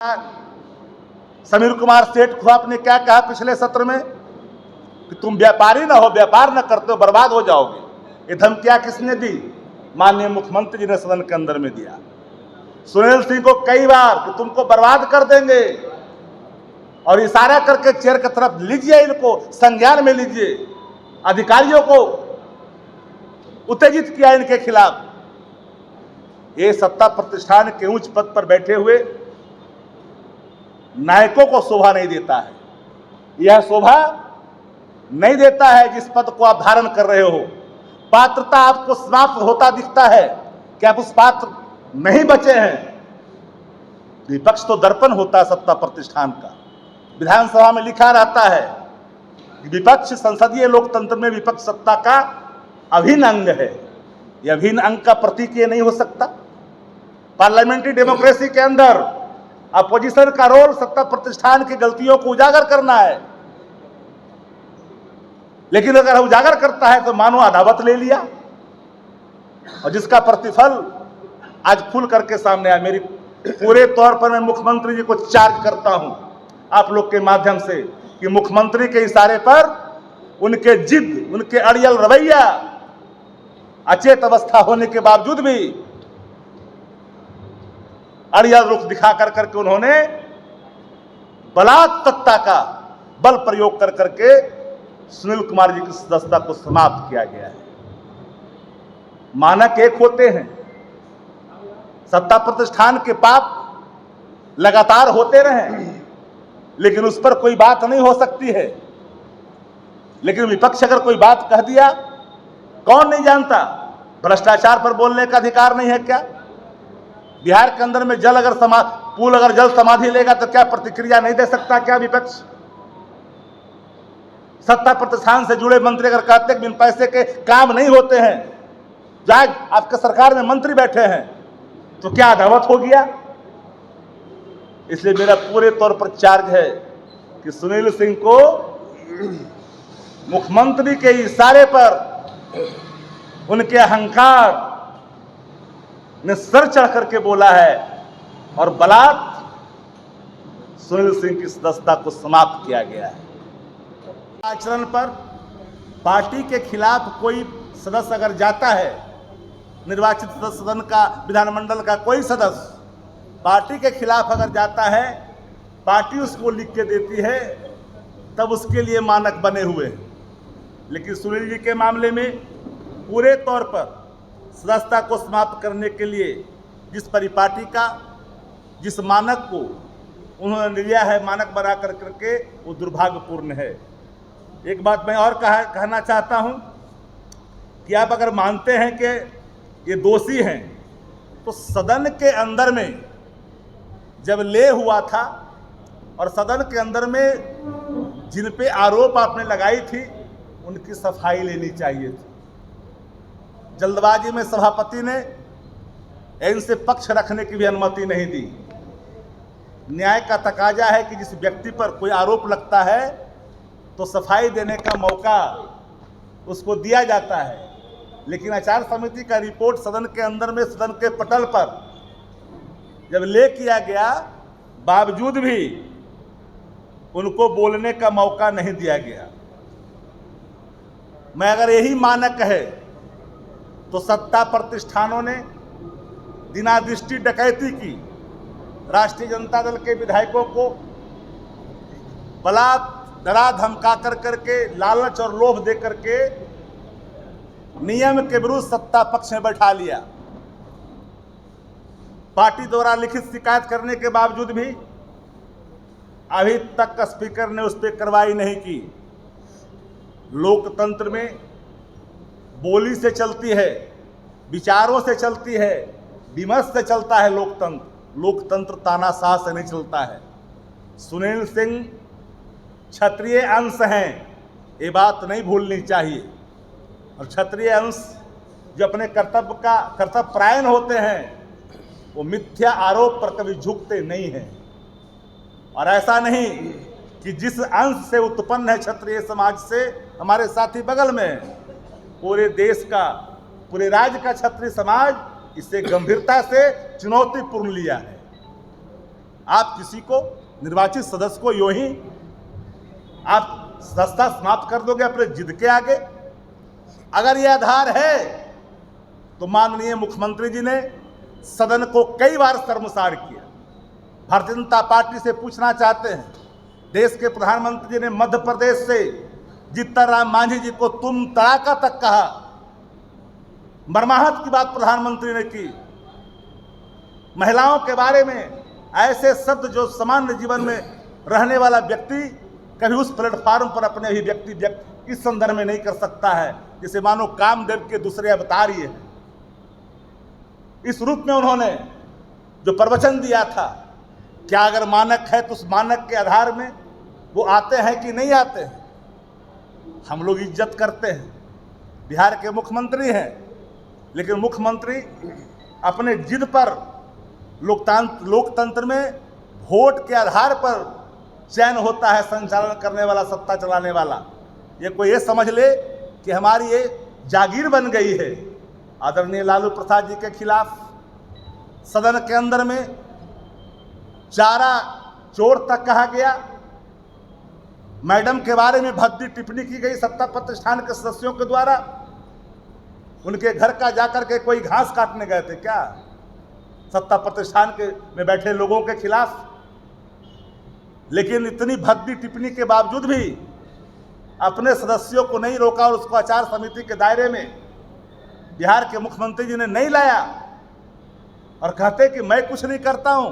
समीर कुमार सेठ को आपने क्या कहा पिछले सत्र में कि तुम व्यापारी ना हो, व्यापार न करते हो बर्बाद हो जाओगे। ये धमकियां किसने दी? माननीय मुख्यमंत्री जी ने सदन के अंदर में दिया। सुनील सिंह को कई बार कि तुमको बर्बाद कर देंगे और इशारा करके चेयर की तरफ लीजिए, इनको संज्ञान में लीजिए। अधिकारियों को उत्तेजित किया इनके खिलाफ। ये सत्ता प्रतिष्ठान के उच्च पद पर बैठे हुए नायकों को शोभा नहीं देता है। यह शोभा नहीं देता है जिस पद को आप धारण कर रहे हो। पात्रता आपको समाप्त होता दिखता है कि आप उस पात्र नहीं बचे हैं। विपक्ष तो दर्पण होता है सत्ता प्रतिष्ठान का। विधानसभा में लिखा रहता है कि विपक्ष संसदीय लोकतंत्र में विपक्ष सत्ता का अभिन्न अंग है। यह अभिन्न अंग का प्रतीक ये नहीं हो सकता। पार्लियामेंट्री डेमोक्रेसी के अंदर अपोजिशन का रोल सत्ता प्रतिष्ठान की गलतियों को उजागर करना है, लेकिन अगर उजागर करता है तो मानो अदावत ले लिया, और जिसका प्रतिफल आज खुल करके सामने आया। मेरी पूरे तौर पर मैं मुख्यमंत्री जी को चार्ज करता हूं आप लोग के माध्यम से कि मुख्यमंत्री के इशारे पर उनके जिद, उनके अड़ियल रवैया, अचेत अवस्था होने के बावजूद भी अड़ियल रुख दिखा कर करके उन्होंने बलात्मकता का बल प्रयोग कर करके सुनील कुमार जी की सदस्यता को समाप्त किया गया है। मानक एक होते हैं, सत्ता प्रतिष्ठान के पाप लगातार होते रहे, लेकिन उस पर कोई बात नहीं हो सकती है। लेकिन विपक्ष अगर कोई बात कह दिया, कौन नहीं जानता भ्रष्टाचार पर बोलने का अधिकार नहीं है क्या? बिहार के अंदर में पुल अगर जल समाधि लेगा तो क्या प्रतिक्रिया नहीं दे सकता क्या विपक्ष? सत्ता प्रतिष्ठान से जुड़े मंत्री अगर कहते हैं बिन पैसे के काम नहीं होते हैं, जाए आपके सरकार में मंत्री बैठे हैं, तो क्या अदावत हो गया? इसलिए मेरा पूरे तौर पर चार्ज है कि सुनील सिंह को मुख्यमंत्री के इशारे पर उनके अहंकार ने सर चढ़ करके बोला है और बलात् सुनील सिंह की सदस्यता को समाप्त किया गया है। आचरण पर पार्टी के खिलाफ कोई सदस्य अगर जाता है, निर्वाचित सदस्य सदन का, विधानमंडल का कोई सदस्य पार्टी के खिलाफ अगर जाता है, पार्टी उसको लिख के देती है, तब उसके लिए मानक बने हुए हैं। लेकिन सुनील जी के मामले में पूरे तौर पर सदस्यता को समाप्त करने के लिए जिस परिपाटी का, जिस मानक को उन्होंने लिया है मानक बना कर करके, वो दुर्भाग्यपूर्ण है। एक बात मैं और कहना चाहता हूं कि आप अगर मानते हैं कि ये दोषी हैं, तो सदन के अंदर में जब ले हुआ था और सदन के अंदर में जिन पे आरोप आपने लगाई थी, उनकी सफाई लेनी चाहिए थी। जल्दबाजी में सभापति ने इनसे पक्ष रखने की भी अनुमति नहीं दी। न्याय का तकाजा है कि जिस व्यक्ति पर कोई आरोप लगता है तो सफाई देने का मौका उसको दिया जाता है, लेकिन आचार समिति का रिपोर्ट सदन के अंदर में, सदन के पटल पर जब ले किया गया, बावजूद भी उनको बोलने का मौका नहीं दिया गया। मैं अगर यही मानक है तो सत्ता प्रतिष्ठानों ने दिनादृष्टि डकैती की, राष्ट्रीय जनता दल के विधायकों को बलात् डरा धमका कर करके, लालच और लोभ दे करके नियम के विरुद्ध सत्ता पक्ष में बैठा लिया। पार्टी द्वारा लिखित शिकायत करने के बावजूद भी अभी तक स्पीकर ने उस पर कार्रवाई नहीं की। लोकतंत्र में बोली से चलती है, विचारों से चलती है, विमर्श से चलता है लोकतंत्र। लोकतंत्र तानाशाह से नहीं चलता है। सुनील सिंह क्षत्रिय अंश हैं, ये बात नहीं भूलनी चाहिए। और क्षत्रिय अंश जो अपने कर्तव्य परायण होते हैं, वो मिथ्या आरोप पर कभी झुकते नहीं हैं। और ऐसा नहीं कि जिस अंश से उत्पन्न है क्षत्रिय समाज से, हमारे साथी बगल में पूरे देश का, पूरे राज्य का क्षत्रिय समाज इसे गंभीरता से चुनौतीपूर्ण लिया है। आप किसी को, निर्वाचित सदस्य को यूं ही आप सस्ता समाप्त कर दोगे अपने जिद के आगे? अगर यह आधार है तो माननीय मुख्यमंत्री जी ने सदन को कई बार शर्मसार किया। भारतीय जनता पार्टी से पूछना चाहते हैं, देश के प्रधानमंत्री जी ने मध्य प्रदेश से जीतन राम मांझी जी को तुम तड़ाका तक कहा, मर्माहत की बात प्रधानमंत्री ने की। महिलाओं के बारे में ऐसे शब्द जो सामान्य जीवन में रहने वाला व्यक्ति कभी उस प्लेटफार्म पर अपने अभिव्यक्ति इस संदर्भ में नहीं कर सकता है, जिसे मानो कामदेव के दूसरे अवतार ये हैं। इस रूप में उन्होंने जो प्रवचन दिया था, क्या अगर मानक है तो उस मानक के आधार में वो आते हैं कि नहीं आते हैं? हम लोग इज्जत करते हैं, बिहार के मुख्यमंत्री हैं, लेकिन मुख्यमंत्री अपने जिद पर लोकतंत्र में वोट के आधार पर चयन होता है संचालन करने वाला, सत्ता चलाने वाला। ये कोई ये समझ ले कि हमारी ये जागीर बन गई है। आदरणीय लालू प्रसाद जी के खिलाफ सदन के अंदर में चारा चोर तक कहा गया, मैडम के बारे में भद्दी टिप्पणी की गई सत्ता प्रतिष्ठान के सदस्यों के द्वारा। उनके घर का जाकर के कोई घास काटने गए थे क्या सत्ता प्रतिष्ठान के में बैठे लोगों के खिलाफ? लेकिन इतनी भद्दी टिप्पणी के बावजूद भी अपने सदस्यों को नहीं रोका और उसको आचार समिति के दायरे में बिहार के मुख्यमंत्री जी ने नहीं लाया और कहते कि मैं कुछ नहीं करता हूं।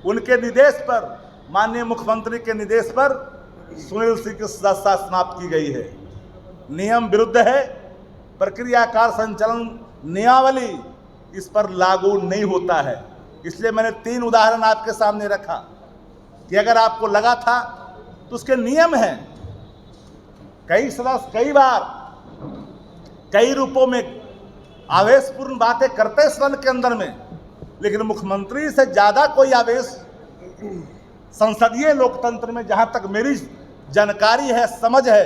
उनके निर्देश पर, माननीय मुख्यमंत्री के निर्देश पर सुनील सिंह की सदस्यता समाप्त की गई है। नियम विरुद्ध है, प्रक्रिया कार्य संचालन नियमावली इस पर लागू नहीं होता है। इसलिए मैंने 3 उदाहरण आपके सामने रखा कि अगर आपको लगा था तो उसके नियम हैं। कई सदस्य कई बार कई रूपों में आवेशपूर्ण बातें करते सदन के अंदर में, लेकिन मुख्यमंत्री से ज्यादा कोई आवेश संसदीय लोकतंत्र में, जहां तक मेरी जानकारी है, समझ है,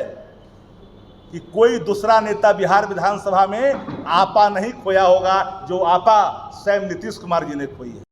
कि कोई दूसरा नेता बिहार विधानसभा में आपा नहीं खोया होगा जो आपा स्वयं नीतीश कुमार जी ने खोई है।